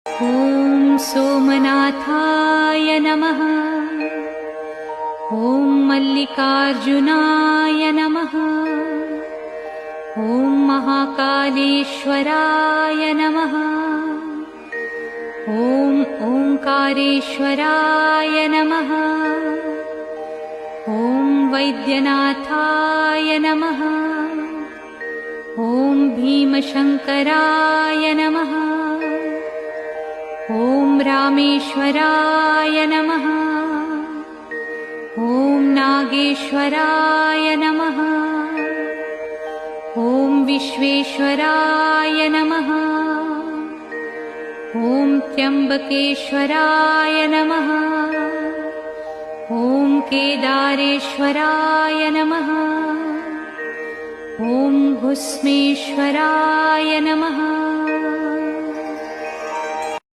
ॐ सोमनाथाय नमः। ॐ मल्लिकार्जुनाय नमः। ॐ महाकालेश्वराय नमः। ॐ ओंकारेश्वराय नमः। ॐ वैद्यनाथाय नमः। ॐ भीमशंकराय नमः। ॐ रामेश्वराय नमः। ॐ नागेश्वराय नमः। ॐ विश्वेश्वराय नमः। ॐ त्र्यंबकेश्वराय नमः। ॐ केदारेश्वराय नमः। ॐ भुस्मेश्वराय नमः।